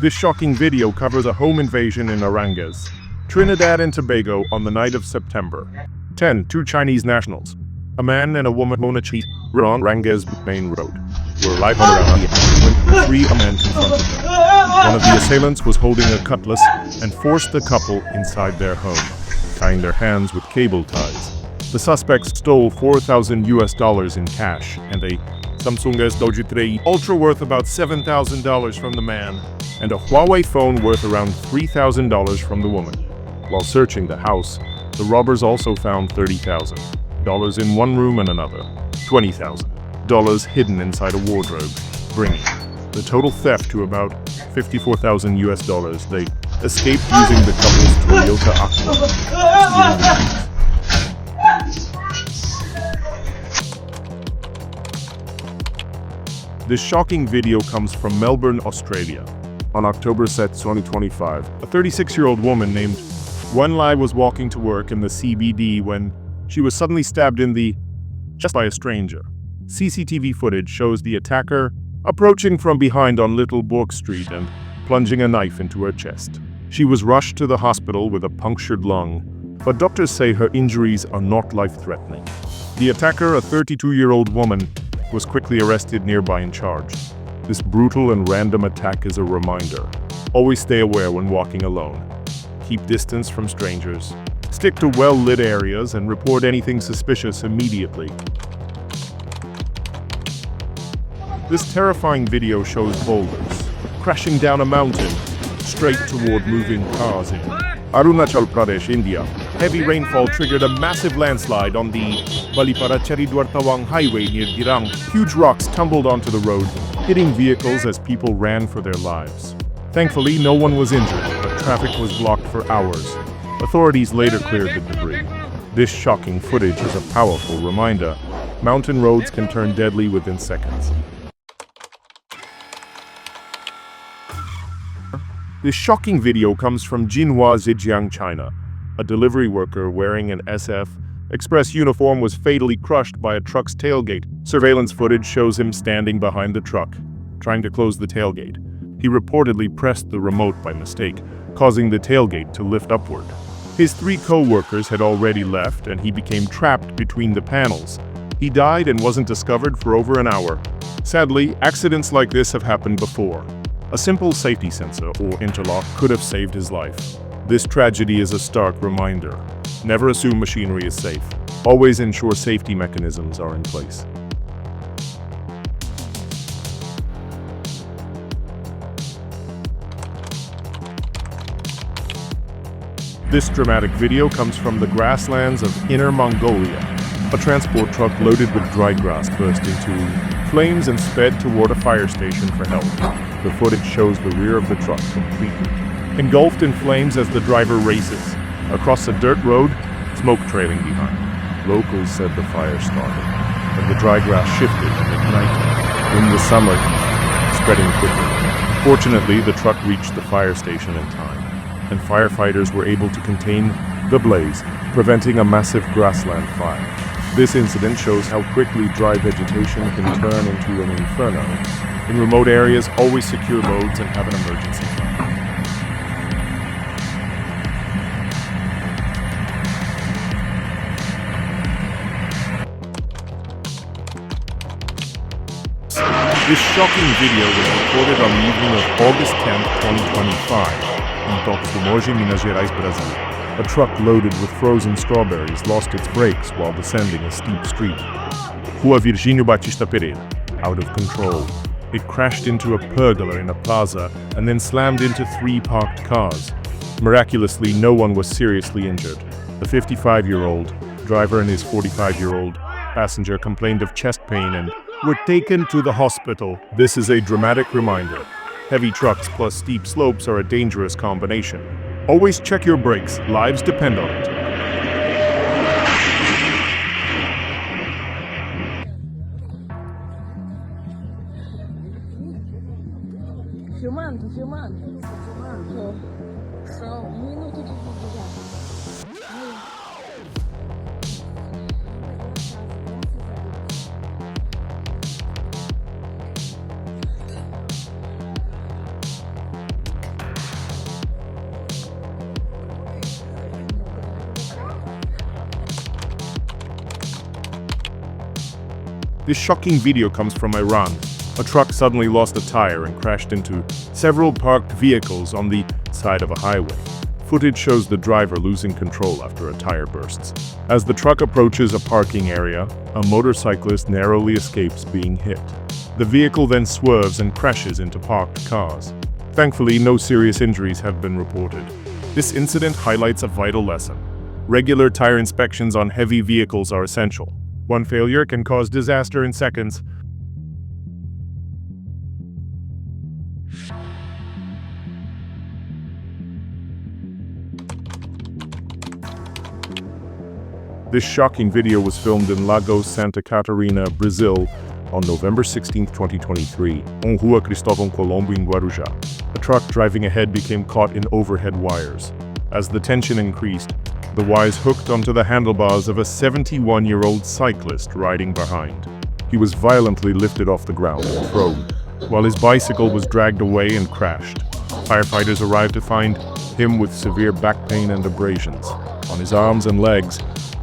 This shocking video covers a home invasion in Arangues, Trinidad and Tobago on the night of September 10. Two Chinese nationals, a man and a woman on a cheat on Arangues main road, were alive on around when three men confronted them. One of the assailants was holding a cutlass and forced the couple inside their home, tying their hands with cable ties. The suspects stole $4,000 in cash and a Samsung S23 Ultra worth about $7,000 from the man, and a Huawei phone worth around $3,000 from the woman. While searching the house, the robbers also found $30,000 in one room and another $20,000 hidden inside a wardrobe, bringing the total theft to about $54,000. They escaped using the couple's Toyota Aqua, stealing the keys. This shocking video comes from Melbourne, Australia. On October 7, 2025, a 36-year-old woman named Wen Lai was walking to work in the CBD when she was suddenly stabbed in the chest by a stranger. CCTV footage shows the attacker approaching from behind on Little Bourke Street and plunging a knife into her chest. She was rushed to the hospital with a punctured lung, but doctors say her injuries are not life-threatening. The attacker, a 32-year-old woman, was quickly arrested nearby and charged. This brutal and random attack is a reminder. Always stay aware when walking alone. Keep distance from strangers. Stick to well-lit areas and report anything suspicious immediately. This terrifying video shows boulders crashing down a mountain straight toward moving cars in Arunachal Pradesh, India. Heavy rainfall triggered a massive landslide on the Balipara-Cherry-Duartawang highway near Girang. Huge rocks tumbled onto the road, hitting vehicles as people ran for their lives. Thankfully, no one was injured, but traffic was blocked for hours. Authorities later cleared the debris. This shocking footage is a powerful reminder. Mountain roads can turn deadly within seconds. This shocking video comes from Jinhua, Zhejiang, China. A delivery worker wearing an SF Express uniform was fatally crushed by a truck's tailgate. Surveillance footage shows him standing behind the truck, trying to close the tailgate. He reportedly pressed the remote by mistake, causing the tailgate to lift upward. His three co-workers had already left, and he became trapped between the panels. He died and wasn't discovered for over an hour. Sadly, accidents like this have happened before. A simple safety sensor or interlock could have saved his life. This tragedy is a stark reminder. Never assume machinery is safe. Always ensure safety mechanisms are in place. This dramatic video comes from the grasslands of Inner Mongolia. A transport truck loaded with dry grass burst into flames and sped toward a fire station for help. The footage shows the rear of the truck completely engulfed in flames as the driver races across a dirt road, smoke trailing behind. Locals said the fire started, and the dry grass shifted and ignited in the summer, spreading quickly. Fortunately, the truck reached the fire station in time, and firefighters were able to contain the blaze, preventing a massive grassland fire. This incident shows how quickly dry vegetation can turn into an inferno. In remote areas, always secure loads and have an emergency plan. This shocking video was recorded on the evening of August 10, 2025, in Tocos de Mogi, Minas Gerais, Brazil. A truck loaded with frozen strawberries lost its brakes while descending a steep street. Rua Virgínio Batista Pereira, out of control. It crashed into a pergola in a plaza and then slammed into three parked cars. Miraculously, no one was seriously injured. The 55-year-old driver and his 45-year-old passenger complained of chest pain and were taken to the hospital. This is a dramatic reminder. Heavy trucks plus steep slopes are a dangerous combination. Always check your brakes. Lives depend on it. Filmando. Só 1 minuto de vídeo já. This shocking video comes from Iran. A truck suddenly lost a tire and crashed into several parked vehicles on the side of a highway. Footage shows the driver losing control after a tire bursts. As the truck approaches a parking area, a motorcyclist narrowly escapes being hit. The vehicle then swerves and crashes into parked cars. Thankfully, no serious injuries have been reported. This incident highlights a vital lesson. Regular tire inspections on heavy vehicles are essential. One failure can cause disaster in seconds. This shocking video was filmed in Lagos, Santa Catarina, Brazil, on November 16, 2023, on Rua Cristóvão Colombo in Guarujá. A truck driving ahead became caught in overhead wires. As the tension increased, the wires hooked onto the handlebars of a 71-year-old cyclist riding behind. He was violently lifted off the ground and thrown, while his bicycle was dragged away and crashed. Firefighters arrived to find him with severe back pain and abrasions on his arms and legs,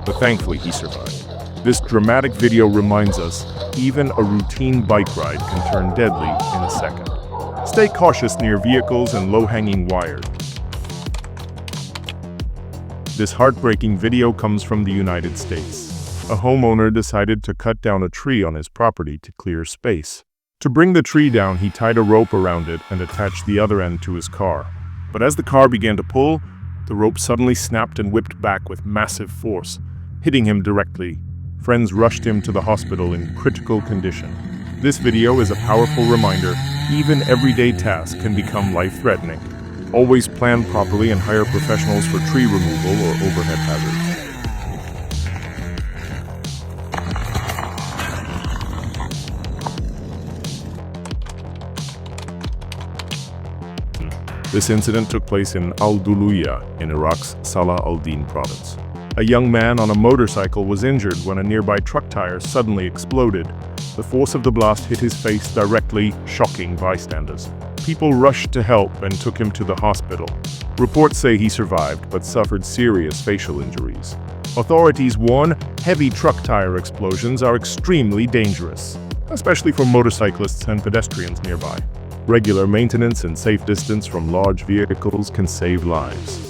but thankfully he survived. This dramatic video reminds us, even a routine bike ride can turn deadly in a second. Stay cautious near vehicles and low-hanging wires. This heartbreaking video comes from the United States. A homeowner decided to cut down a tree on his property to clear space. To bring the tree down, he tied a rope around it and attached the other end to his car. But as the car began to pull, the rope suddenly snapped and whipped back with massive force, hitting him directly. Friends rushed him to the hospital in critical condition. This video is a powerful reminder, even everyday tasks can become life-threatening. Always plan properly and hire professionals for tree removal or overhead hazards. This incident took place in Al-Duluya in Iraq's Salah al-Din province. A young man on a motorcycle was injured when a nearby truck tire suddenly exploded. The force of the blast hit his face directly, shocking bystanders. People rushed to help and took him to the hospital. Reports say he survived but suffered serious facial injuries. Authorities warn heavy truck tire explosions are extremely dangerous, especially for motorcyclists and pedestrians nearby. Regular maintenance and safe distance from large vehicles can save lives.